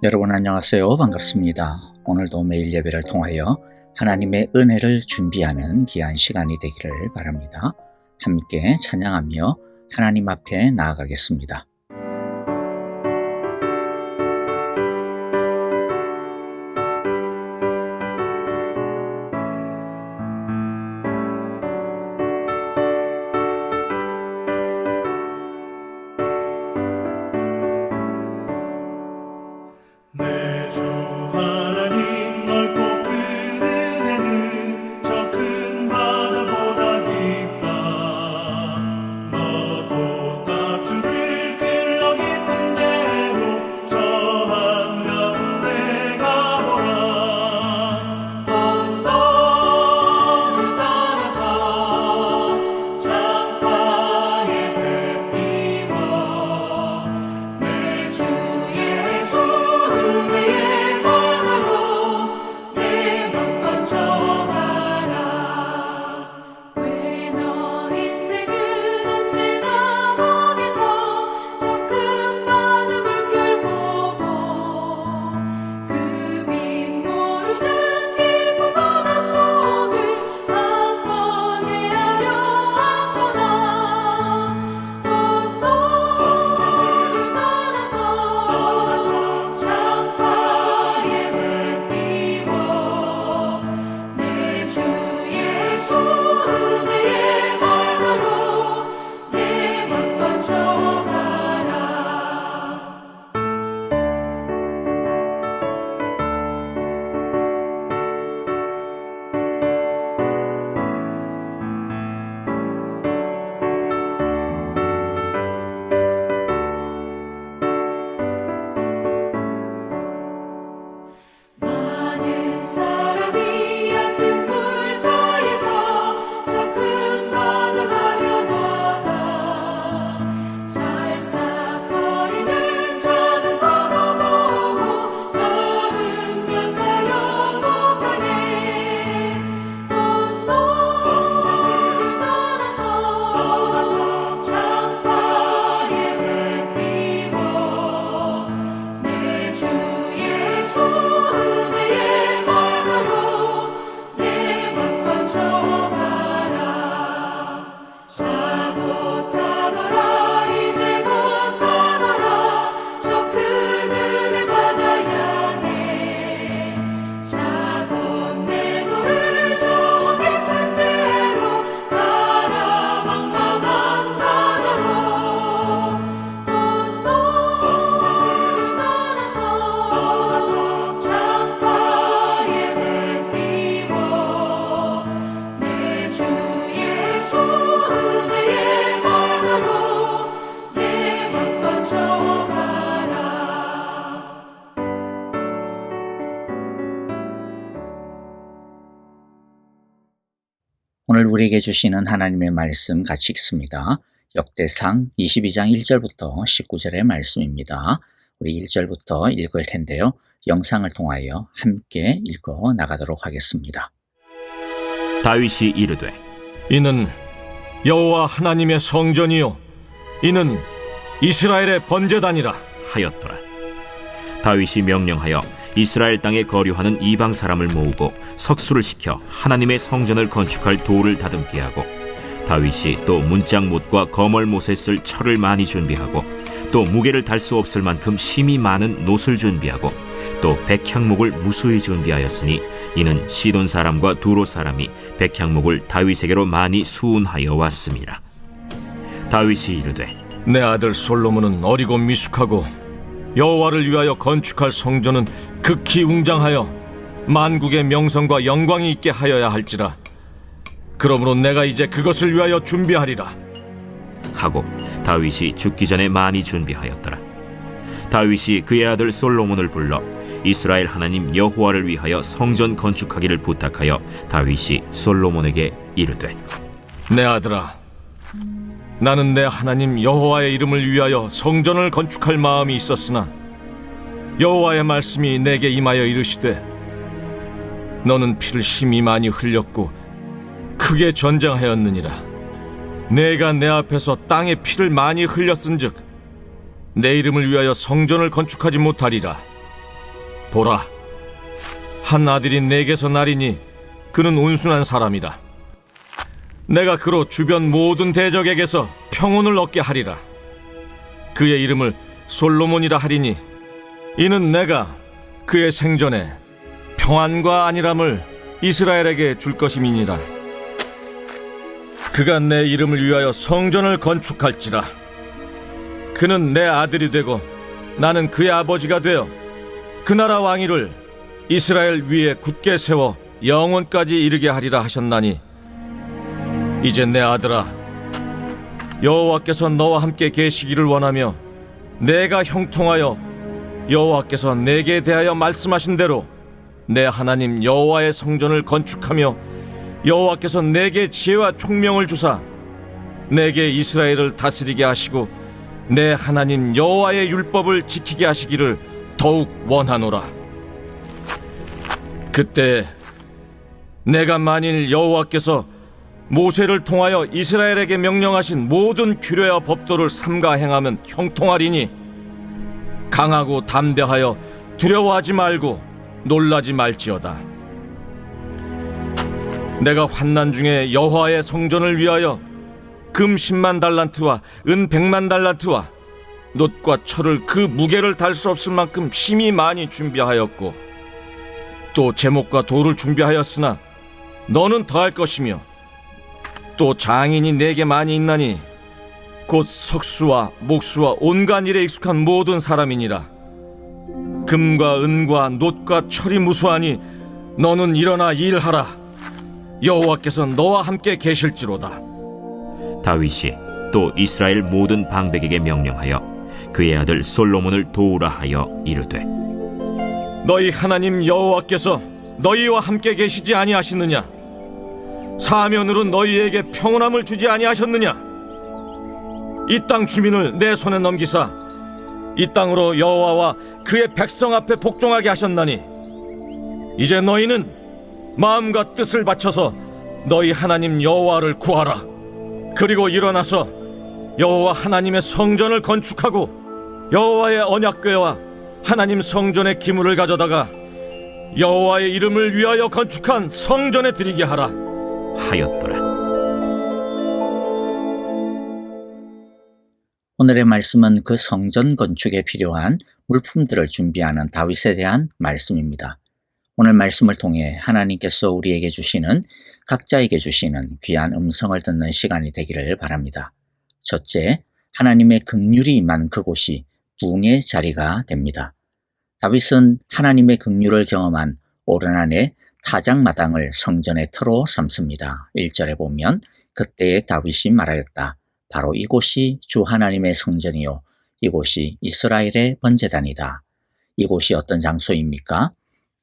여러분 안녕하세요. 반갑습니다. 오늘도 매일 예배를 통하여 하나님의 은혜를 준비하는 귀한 시간이 되기를 바랍니다. 함께 찬양하며 하나님 앞에 나아가겠습니다. 내 주 하나님 넓고 큰 은혜는 저 큰 바다보다 깊다. 너도 다 주를 길러 깊은 데로 저 한가운데 가보라. 언덕을 따라서 창가에 배 띄워 내 주 예수 은혜의 바다로 내 맘 건져가라. 왜 너 인생은 언제나 거기서 저 큰 바다 물결 보고 그 밑 모르는 깊은 바다 속을 한 번 헤아려 왔구나. 언덕을 따라서 창가에 배 띄워 내 주 예수 은혜의 바다로 내 맘 건져가라. 많은 사람이 얕은 물가에서 저 큰 바다 가려다가 찰싹거리는 작은 바다 보고 마음 약하여 못 가네. 언덕을 따라서 창가에 배 띄워 내 주 예수 은혜의 바다로 내 맘 건져가라. 자 곧 가거라 이제 곧 가거라 저 큰 은혜 바다 향해. 자 곧 내 너를 저 깊은 데로 가라. 망망한 바다로 언덕을 따라서 창가에 배 띄워 내 주 예수 은혜의 바다로 내 맘 건져가라. 오늘 우리에게 주시는 하나님의 말씀 같이 읽습니다. 역대상 22장 1절부터 19절의 말씀입니다. 우리 1절부터 읽을 텐데요. 영상을 통하여 함께 읽어 나가도록 하겠습니다. 다윗이 이르되 이는 여호와 하나님의 성전이요 이는 이스라엘의 번제단이라. 하였더라. 다윗이 명령하여 이스라엘 땅에 거류하는 이방 사람을 모으고 석수를 시켜 하나님의 성전을 건축할 돌을 다듬게 하고, 다윗이 또 문짝못과 거멀못에 쓸 철을 많이 준비하고, 또 무게를 달 수 없을 만큼 힘이 많은 놋을 준비하고, 또 백향목을 무수히 준비하였으니 이는 시돈 사람과 두로 사람이 백향목을 다윗에게로 많이 수운하여 왔음이라. 다윗이 이르되 내 아들 솔로몬은 어리고 미숙하고 여호와를 위하여 건축할 성전은 극히 웅장하여 만국의 명성과 영광이 있게 하여야 할지라. 그러므로 내가 이제 그것을 위하여 준비하리라. 하고 다윗이 죽기 전에 많이 준비하였더라. 다윗이 그의 아들 솔로몬을 불러 이스라엘 하나님 여호와를 위하여 성전 건축하기를 부탁하여 다윗이 솔로몬에게 이르되 내 아들아, 나는 내 하나님 여호와의 이름을 위하여 성전을 건축할 마음이 있었으나 여호와의 말씀이 내게 임하여 이르시되 너는 피를 심히 많이 흘렸고 크게 전쟁하였느니라. 내가 내 앞에서 땅에 피를 많이 흘렸은즉 내 이름을 위하여 성전을 건축하지 못하리라. 보라, 한 아들이 내게서 나리니 그는 온순한 사람이다. 내가 그로 주변 모든 대적에게서 평온을 얻게 하리라. 그의 이름을 솔로몬이라 하리니 이는 내가 그의 생전에 평안과 안일함을 이스라엘에게 줄 것임이니라. 그가 내 이름을 위하여 성전을 건축할지라. 그는 내 아들이 되고 나는 그의 아버지가 되어 그 나라 왕위를 이스라엘 위에 굳게 세워 영원까지 이르게 하리라 하셨나니, 이제 내 아들아, 여호와께서 너와 함께 계시기를 원하며 내가 형통하여 여호와께서 내게 대하여 말씀하신 대로 내 하나님 여호와의 성전을 건축하며 여호와께서 내게 지혜와 총명을 주사 내게 이스라엘을 다스리게 하시고 내 하나님 여호와의 율법을 지키게 하시기를 더욱 원하노라. 그때 내가 만일 여호와께서 모세를 통하여 이스라엘에게 명령하신 모든 규례와 법도를 삼가 행하면 형통하리니, 강하고 담대하여 두려워하지 말고 놀라지 말지어다. 내가 환난 중에 여호와의 성전을 위하여 금 10만 달란트와 은 100만 달란트와 놋과 철을 그 무게를 달 수 없을 만큼 심히 많이 준비하였고, 또 제목과 돌을 준비하였으나 너는 더할 것이며, 또 장인이 내게 많이 있나니 곧 석수와 목수와 온갖 일에 익숙한 모든 사람이니라. 금과 은과 놋과 철이 무수하니 너는 일어나 일하라. 여호와께서 너와 함께 계실지로다. 다윗이 또 이스라엘 모든 방백에게 명령하여 그의 아들 솔로몬을 도우라 하여 이르되, 너희 하나님 여호와께서 너희와 함께 계시지 아니하시느냐? 사면으로 너희에게 평온함을 주지 아니하셨느냐? 이 땅 주민을 내 손에 넘기사 이 땅으로 여호와와 그의 백성 앞에 복종하게 하셨나니, 이제 너희는 마음과 뜻을 바쳐서 너희 하나님 여호와를 구하라. 그리고 일어나서 여호와 하나님의 성전을 건축하고 여호와의 언약궤와 하나님 성전의 기물을 가져다가 여호와의 이름을 위하여 건축한 성전에 드리게 하라 하였더라. 오늘의 말씀은 그 성전 건축에 필요한 물품들을 준비하는 다윗에 대한 말씀입니다. 오늘 말씀을 통해 하나님께서 우리에게 주시는, 각자에게 주시는 귀한 음성을 듣는 시간이 되기를 바랍니다. 첫째, 하나님의 긍휼이 임한 그곳이 부흥의 자리가 됩니다. 다윗은 하나님의 긍휼을 경험한 오르난의 타작마당을 성전의 터로 삼습니다. 1절에 보면 그때에 다윗이 말하였다. 바로 이곳이 주 하나님의 성전이요 이곳이 이스라엘의 번제단이다. 이곳이 어떤 장소입니까?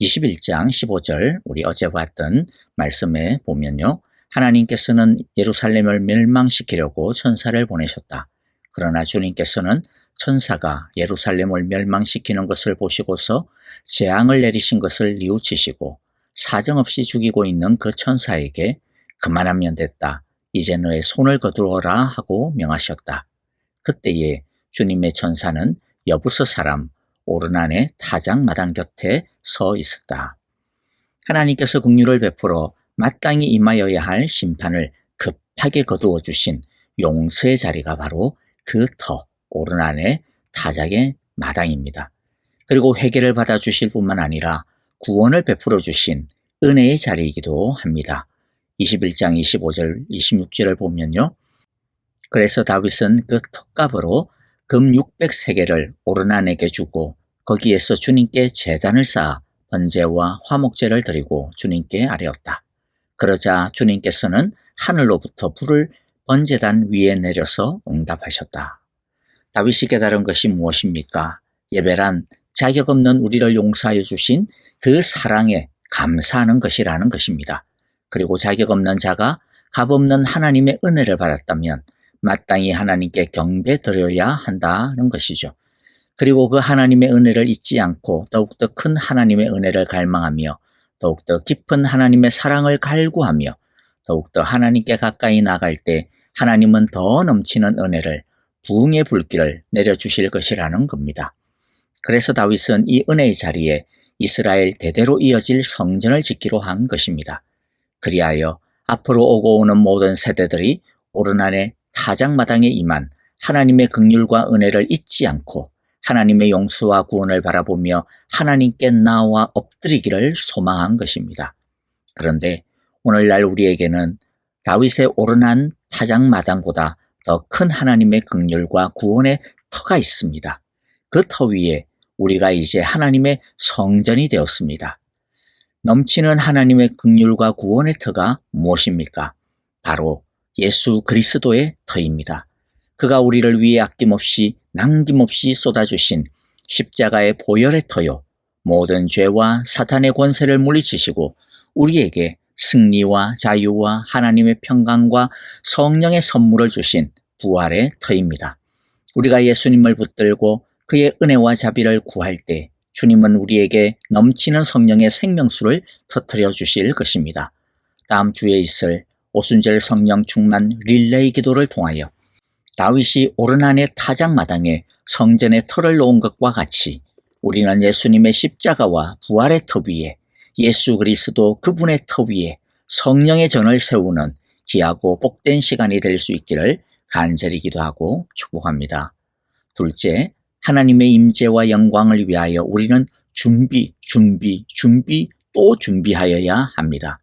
21장 15절 우리 어제 봤던 말씀에 보면요, 하나님께서는 예루살렘을 멸망시키려고 천사를 보내셨다. 그러나 주님께서는 천사가 예루살렘을 멸망시키는 것을 보시고서 재앙을 내리신 것을 뉘우치시고 사정없이 죽이고 있는 그 천사에게 그만하면 됐다. 이제 너의 손을 거두어라 하고 명하셨다. 그때에 주님의 천사는 여부스 사람 오르난의 타작마당 곁에 서 있었다. 하나님께서 긍휼을 베풀어 마땅히 임하여야 할 심판을 급하게 거두어 주신 용서의 자리가 바로 그 터 오르난의 타작의 마당입니다. 그리고 회개를 받아주실 뿐만 아니라 구원을 베풀어 주신 은혜의 자리이기도 합니다. 21장 25절 26절을 보면요, 그래서 다윗은 그 턱값으로 금 600세겔을 오르난에게 주고 거기에서 주님께 제단을 쌓아 번제와 화목제를 드리고 주님께 아뢰었다. 그러자 주님께서는 하늘로부터 불을 번제단 위에 내려서 응답하셨다. 다윗이 깨달은 것이 무엇입니까? 예배란 자격 없는 우리를 용서하여 주신 그 사랑에 감사하는 것이라는 것입니다. 그리고 자격 없는 자가 값없는 하나님의 은혜를 받았다면 마땅히 하나님께 경배드려야 한다는 것이죠. 그리고 그 하나님의 은혜를 잊지 않고 더욱더 큰 하나님의 은혜를 갈망하며 더욱더 깊은 하나님의 사랑을 갈구하며 더욱더 하나님께 가까이 나갈 때 하나님은 더 넘치는 은혜를, 부흥의 불길을 내려주실 것이라는 겁니다. 그래서 다윗은 이 은혜의 자리에 이스라엘 대대로 이어질 성전을 짓기로 한 것입니다. 그리하여 앞으로 오고 오는 모든 세대들이 오르난의 타작마당에 임한 하나님의 긍휼과 은혜를 잊지 않고 하나님의 용서와 구원을 바라보며 하나님께 나와 엎드리기를 소망한 것입니다. 그런데 오늘날 우리에게는 다윗의 오르난 타작마당보다 더 큰 하나님의 긍휼과 구원의 터가 있습니다. 그 터 위에 우리가 이제 하나님의 성전이 되었습니다. 넘치는 하나님의 긍휼과 구원의 터가 무엇입니까? 바로 예수 그리스도의 터입니다. 그가 우리를 위해 아낌없이 남김없이 쏟아주신 십자가의 보혈의 터요, 모든 죄와 사탄의 권세를 물리치시고 우리에게 승리와 자유와 하나님의 평강과 성령의 선물을 주신 부활의 터입니다. 우리가 예수님을 붙들고 그의 은혜와 자비를 구할 때 주님은 우리에게 넘치는 성령의 생명수를 터뜨려 주실 것입니다. 다음 주에 있을 오순절 성령 충만 릴레이 기도를 통하여 다윗이 오르난의 타작마당에 성전의 터를 놓은 것과 같이 우리는 예수님의 십자가와 부활의 터 위에 예수 그리스도 그분의 터 위에 성령의 전을 세우는 귀하고 복된 시간이 될 수 있기를 간절히 기도하고 축복합니다. 둘째, 하나님의 임재와 영광을 위하여 우리는 준비 또 준비하여야 합니다.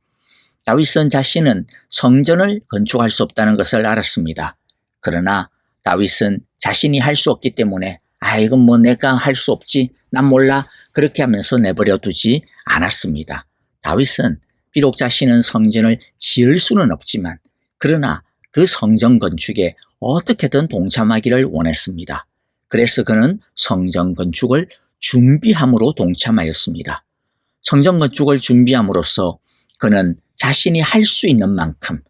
다윗은 자신은 성전을 건축할 수 없다는 것을 알았습니다. 그러나 다윗은 자신이 할 수 없기 때문에 이건 뭐 내가 할 수 없지, 난 몰라, 그렇게 하면서 내버려 두지 않았습니다. 다윗은 비록 자신은 성전을 지을 수는 없지만 그러나 그 성전 건축에 어떻게든 동참하기를 원했습니다. 그래서 그는 성전 건축을 준비함으로 동참하였습니다. 성전 건축을 준비함으로써 그는 자신이 할 수 있는 만큼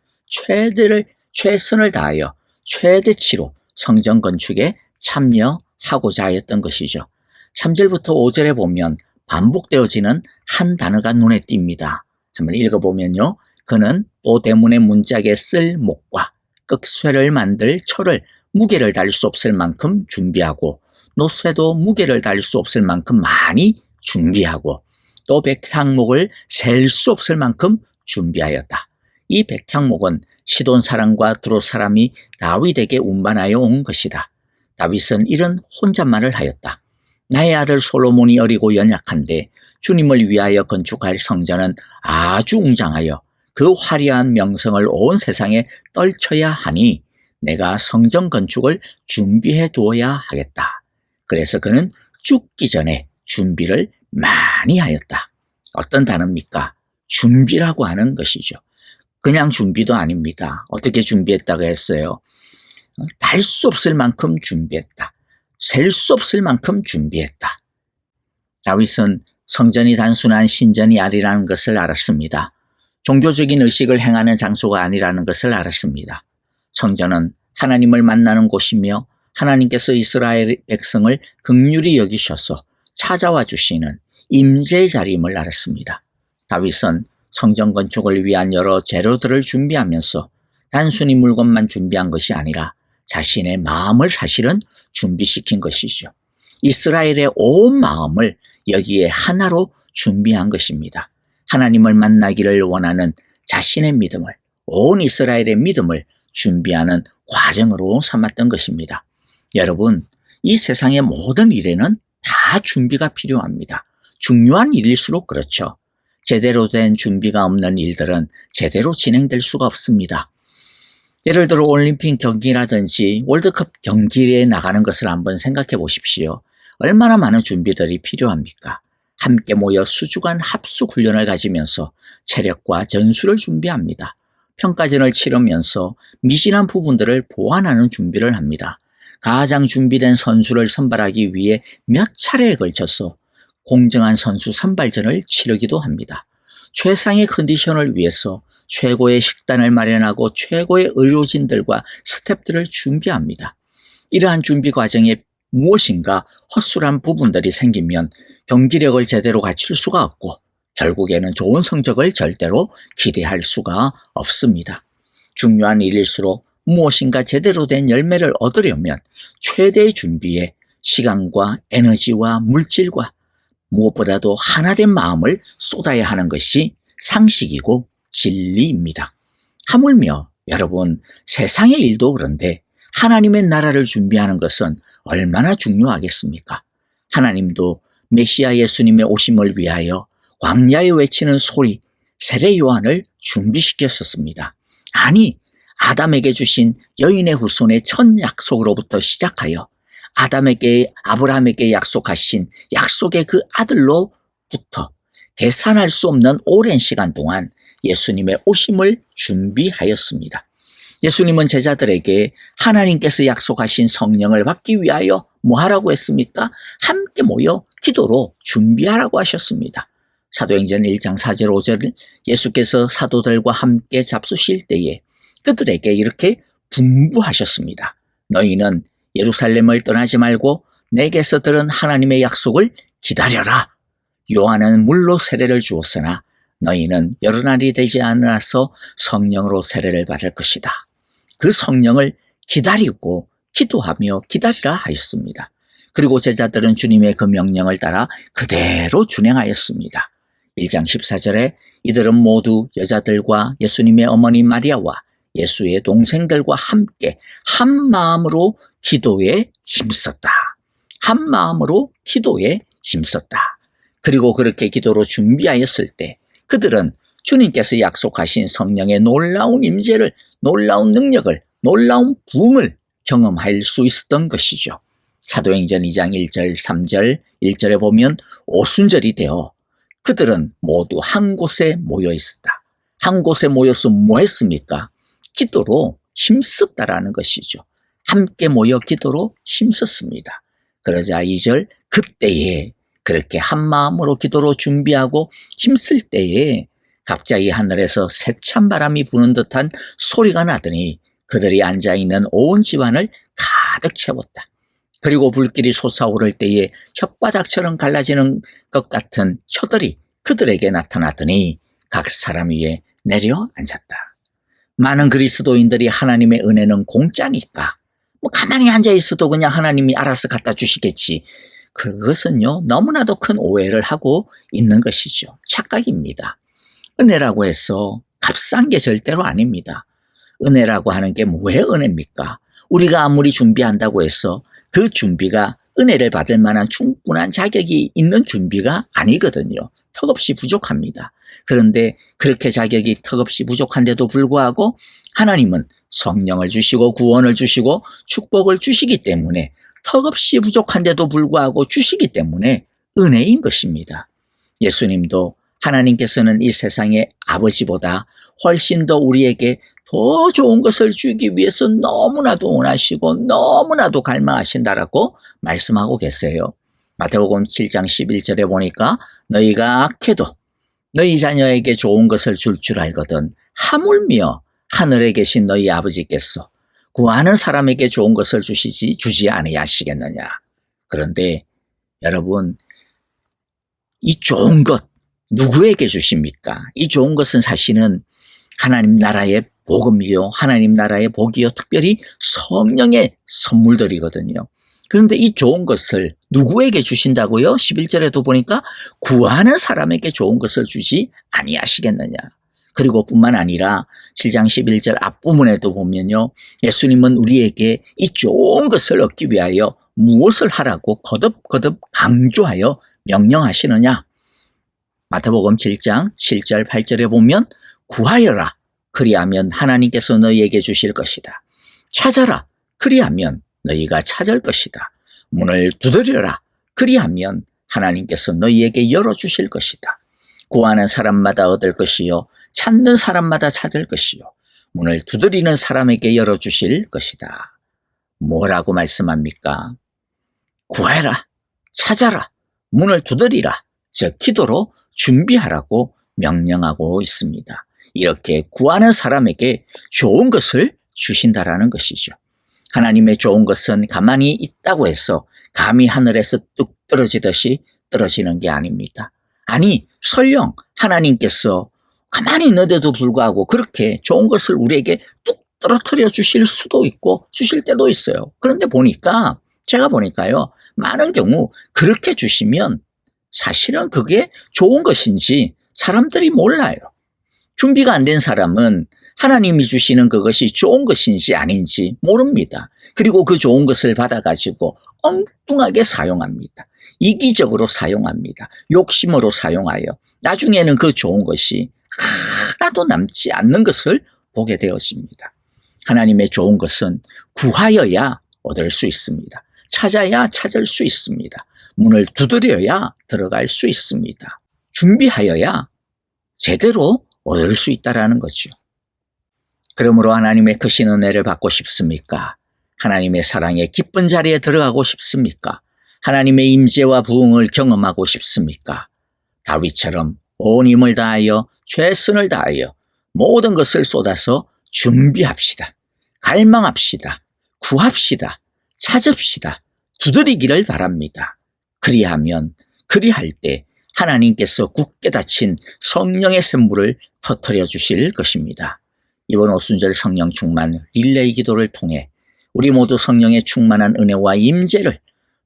최선을 다하여 최대치로 성전 건축에 참여하고자 하였던 것이죠. 3절부터 5절에 보면 반복되어지는 한 단어가 눈에 띕니다. 한번 읽어보면요. 그는 또 대문의 문짝에 쓸 목과 꺽쇠를 만들 철을 무게를 달릴 수 없을 만큼 준비하고 노쇠도 무게를 달릴 수 없을 만큼 많이 준비하고 또 백향목을 셀 수 없을 만큼 준비하였다. 이 백향목은 시돈 사람과 두로 사람이 다윗에게 운반하여 온 것이다. 다윗은 이런 혼잣말을 하였다. 나의 아들 솔로몬이 어리고 연약한데 주님을 위하여 건축할 성전은 아주 웅장하여 그 화려한 명성을 온 세상에 떨쳐야 하니 내가 성전 건축을 준비해 두어야 하겠다. 그래서 그는 죽기 전에 준비를 많이 하였다. 어떤 단어입니까? 준비라고 하는 것이죠. 그냥 준비도 아닙니다. 어떻게 준비했다고 했어요? 달 수 없을 만큼 준비했다. 셀 수 없을 만큼 준비했다. 다윗은 성전이 단순한 신전이 아니라는 것을 알았습니다. 종교적인 의식을 행하는 장소가 아니라는 것을 알았습니다. 성전은 하나님을 만나는 곳이며 하나님께서 이스라엘 백성을 긍휼히 여기셔서 찾아와 주시는 임재의 자리임을 알았습니다. 다윗은 성전 건축을 위한 여러 재료들을 준비하면서 단순히 물건만 준비한 것이 아니라 자신의 마음을 사실은 준비시킨 것이죠. 이스라엘의 온 마음을 여기에 하나로 준비한 것입니다. 하나님을 만나기를 원하는 자신의 믿음을, 온 이스라엘의 믿음을 준비하는 과정으로 삼았던 것입니다. 여러분, 이 세상의 모든 일에는 다 준비가 필요합니다. 중요한 일일수록 그렇죠. 제대로 된 준비가 없는 일들은 제대로 진행될 수가 없습니다. 예를 들어 올림픽 경기라든지 월드컵 경기에 나가는 것을 한번 생각해 보십시오. 얼마나 많은 준비들이 필요합니까? 함께 모여 수주간 합숙 훈련을 가지면서 체력과 전술을 준비합니다. 평가전을 치르면서 미진한 부분들을 보완하는 준비를 합니다. 가장 준비된 선수를 선발하기 위해 몇 차례에 걸쳐서 공정한 선수 선발전을 치르기도 합니다. 최상의 컨디션을 위해서 최고의 식단을 마련하고 최고의 의료진들과 스태프들을 준비합니다. 이러한 준비 과정에 무엇인가 헛술한 부분들이 생기면 경기력을 제대로 갖출 수가 없고 결국에는 좋은 성적을 절대로 기대할 수가 없습니다. 중요한 일일수록 무엇인가 제대로 된 열매를 얻으려면 최대의 준비에 시간과 에너지와 물질과 무엇보다도 하나된 마음을 쏟아야 하는 것이 상식이고 진리입니다. 하물며 여러분, 세상의 일도 그런데 하나님의 나라를 준비하는 것은 얼마나 중요하겠습니까? 하나님도 메시아 예수님의 오심을 위하여 광야에 외치는 소리, 세례 요한을 준비시켰었습니다. 아니, 아담에게 주신 여인의 후손의 첫 약속으로부터 시작하여 아브라함에게 약속하신 약속의 그 아들로부터 계산할 수 없는 오랜 시간 동안 예수님의 오심을 준비하였습니다. 예수님은 제자들에게 하나님께서 약속하신 성령을 받기 위하여 뭐 하라고 했습니까? 함께 모여 기도로 준비하라고 하셨습니다. 사도행전 1장 4절 5절 예수께서 사도들과 함께 잡수실 때에 그들에게 이렇게 분부하셨습니다. 너희는 예루살렘을 떠나지 말고 내게서 들은 하나님의 약속을 기다려라. 요한은 물로 세례를 주었으나 너희는 여러 날이 되지 않아서 성령으로 세례를 받을 것이다. 그 성령을 기다리고 기도하며 기다리라 하였습니다. 그리고 제자들은 주님의 그 명령을 따라 그대로 준행하였습니다. 1장 14절에 이들은 모두 여자들과 예수님의 어머니 마리아와 예수의 동생들과 함께 한 마음으로 기도에 힘썼다. 한 마음으로 기도에 힘썼다. 그리고 그렇게 기도로 준비하였을 때 그들은 주님께서 약속하신 성령의 놀라운 임재를, 놀라운 능력을, 놀라운 부흥을 경험할 수 있었던 것이죠. 사도행전 2장 1절, 3절, 1절에 보면 오순절이 되어 그들은 모두 한 곳에 모여 있었다. 한 곳에 모여서 뭐 했습니까? 기도로 힘썼다라는 것이죠. 함께 모여 기도로 힘썼습니다. 그러자 2절, 그때에 그렇게 한 마음으로 기도로 준비하고 힘쓸 때에 갑자기 하늘에서 세찬 바람이 부는 듯한 소리가 나더니 그들이 앉아있는 온 집안을 가득 채웠다. 그리고 불길이 솟아오를 때에 혓바닥처럼 갈라지는 것 같은 혀들이 그들에게 나타나더니 각 사람 위에 내려앉았다. 많은 그리스도인들이 하나님의 은혜는 공짜니까 뭐 가만히 앉아있어도 그냥 하나님이 알아서 갖다 주시겠지. 그것은요, 너무나도 큰 오해를 하고 있는 것이죠. 착각입니다. 은혜라고 해서 값싼 게 절대로 아닙니다. 은혜라고 하는 게 왜 은혜입니까? 우리가 아무리 준비한다고 해서 그 준비가 은혜를 받을 만한 충분한 자격이 있는 준비가 아니거든요. 턱없이 부족합니다. 그런데 그렇게 자격이 턱없이 부족한데도 불구하고 하나님은 성령을 주시고 구원을 주시고 축복을 주시기 때문에 턱없이 부족한데도 불구하고 주시기 때문에 은혜인 것입니다. 예수님도 하나님께서는 이 세상의 아버지보다 훨씬 더 우리에게 더 좋은 것을 주기 위해서 너무나도 원하시고 너무나도 갈망하신다라고 말씀하고 계세요. 마태복음 7장 11절에 보니까 너희가 악해도 너희 자녀에게 좋은 것을 줄 알거든 하물며 하늘에 계신 너희 아버지께서 구하는 사람에게 좋은 것을 주지 아니하시겠느냐. 그런데 여러분, 이 좋은 것 누구에게 주십니까? 이 좋은 것은 사실은 하나님 나라의 복음이요, 하나님 나라의 복이요, 특별히 성령의 선물들이거든요. 그런데 이 좋은 것을 누구에게 주신다고요? 11절에도 보니까 구하는 사람에게 좋은 것을 주지 아니하시겠느냐. 그리고 뿐만 아니라 7장 11절 앞부분에도 보면요, 예수님은 우리에게 이 좋은 것을 얻기 위하여 무엇을 하라고 거듭거듭 강조하여 명령하시느냐. 마태복음 7장 7절 8절에 보면 구하여라. 그리하면 하나님께서 너희에게 주실 것이다. 찾아라. 그리하면 너희가 찾을 것이다. 문을 두드려라. 그리하면 하나님께서 너희에게 열어주실 것이다. 구하는 사람마다 얻을 것이요, 찾는 사람마다 찾을 것이요, 문을 두드리는 사람에게 열어주실 것이다. 뭐라고 말씀합니까? 구하라, 찾아라, 문을 두드리라, 즉 기도로 준비하라고 명령하고 있습니다. 이렇게 구하는 사람에게 좋은 것을 주신다라는 것이죠. 하나님의 좋은 것은 가만히 있다고 해서 감히 하늘에서 뚝 떨어지듯이 떨어지는 게 아닙니다. 아니, 설령 하나님께서 가만히 있는데도 불구하고 그렇게 좋은 것을 우리에게 뚝 떨어뜨려 주실 수도 있고 주실 때도 있어요. 그런데 제가 보니까요, 많은 경우 그렇게 주시면 사실은 그게 좋은 것인지 사람들이 몰라요. 준비가 안 된 사람은 하나님이 주시는 그것이 좋은 것인지 아닌지 모릅니다. 그리고 그 좋은 것을 받아가지고 엉뚱하게 사용합니다. 이기적으로 사용합니다. 욕심으로 사용하여 나중에는 그 좋은 것이 하나도 남지 않는 것을 보게 되었습니다. 하나님의 좋은 것은 구하여야 얻을 수 있습니다. 찾아야 찾을 수 있습니다. 문을 두드려야 들어갈 수 있습니다. 준비하여야 제대로 얻을 수 있다는 거죠. 그러므로 하나님의 크신 은혜를 받고 싶습니까? 하나님의 사랑의 기쁜 자리에 들어가고 싶습니까? 하나님의 임재와 부흥을 경험하고 싶습니까? 다윗처럼 온 힘을 다하여 최선을 다하여 모든 것을 쏟아서 준비합시다. 갈망합시다. 구합시다. 찾읍시다. 두드리기를 바랍니다. 그리할 때 하나님께서 굳게 닫힌 성령의 샘물을 터뜨려 주실 것입니다. 이번 오순절 성령 충만 릴레이 기도를 통해 우리 모두 성령의 충만한 은혜와 임재를,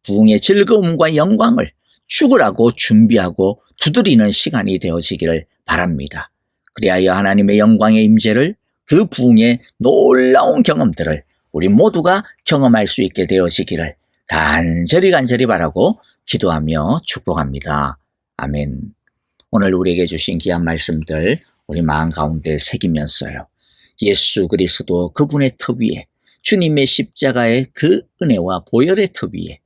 부흥의 즐거움과 영광을 죽으라고 준비하고 두드리는 시간이 되어지기를 바랍니다. 그리하여 하나님의 영광의 임재를, 그 부흥의 놀라운 경험들을 우리 모두가 경험할 수 있게 되어지기를 간절히 바라고 기도하며 축복합니다. 아멘. 오늘 우리에게 주신 귀한 말씀들 우리 마음 가운데 새기면서요. 예수 그리스도 그분의 터 위에, 주님의 십자가의 그 은혜와 보혈의 터 위에,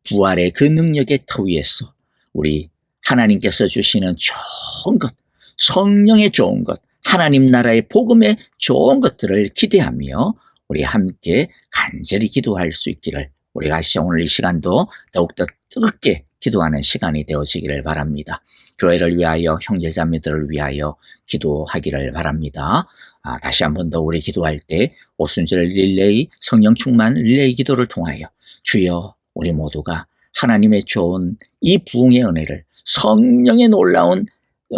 부활의 그 능력의 터 위에서 우리 하나님께서 주시는 좋은 것, 성령의 좋은 것, 하나님 나라의 복음의 좋은 것들을 기대하며 우리 함께 간절히 기도할 수 있기를, 우리가 오늘 이 시간도 더욱더 뜨겁게 기도하는 시간이 되어지기를 바랍니다. 교회를 위하여, 형제자매들을 위하여 기도하기를 바랍니다. 다시 한 번 더 우리 기도할 때 오순절 릴레이, 성령 충만 릴레이 기도를 통하여 주여, 우리 모두가 하나님의 좋은 이 부흥의 은혜를, 성령의 놀라운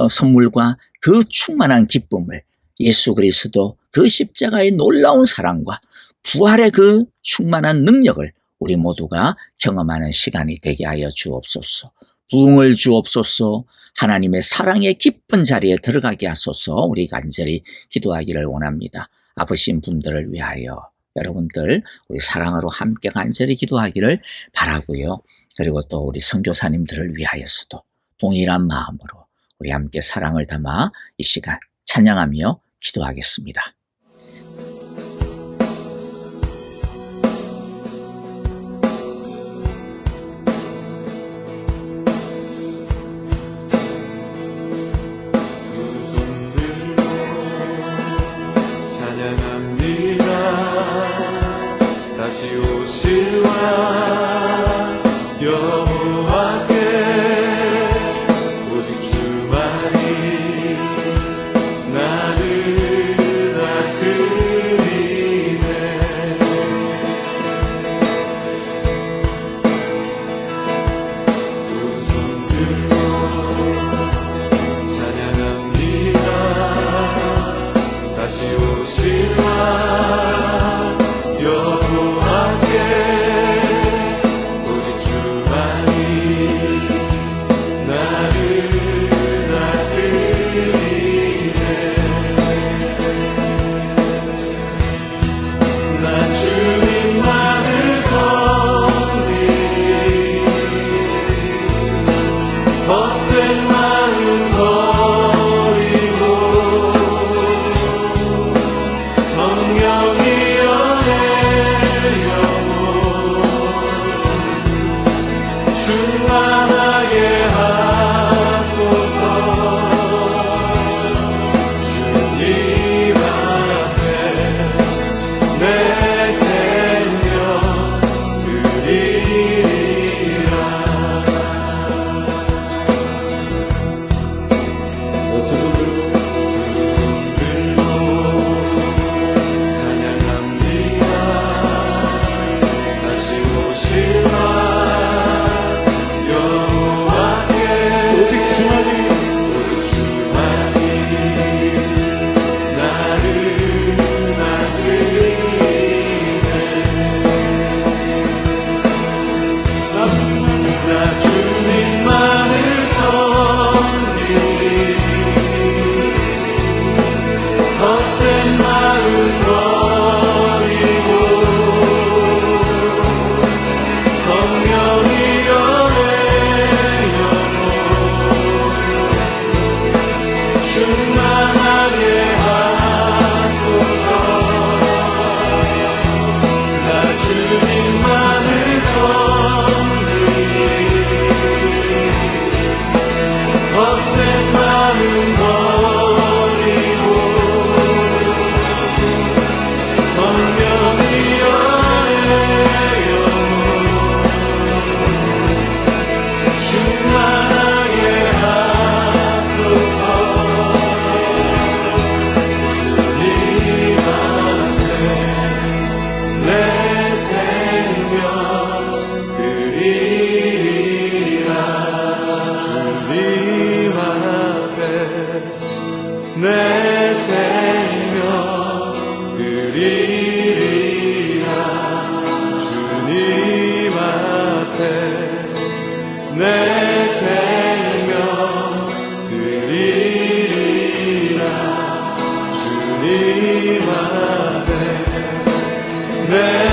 선물과 그 충만한 기쁨을, 예수 그리스도 그 십자가의 놀라운 사랑과 부활의 그 충만한 능력을 우리 모두가 경험하는 시간이 되게 하여 주옵소서. 부흥을 주옵소서. 하나님의 사랑의 깊은 자리에 들어가게 하소서. 우리 간절히 기도하기를 원합니다. 아프신 분들을 위하여 여러분들 우리 사랑으로 함께 간절히 기도하기를 바라고요. 그리고 또 우리 선교사님들을 위하여서도 동일한 마음으로 우리 함께 사랑을 담아 이 시간 찬양하며 기도하겠습니다. 다시 오실라 여호와께 오직 주만이 나를 내 생명 드리리라. 주님 앞에 내 생명 드리리라. 주님 앞에 내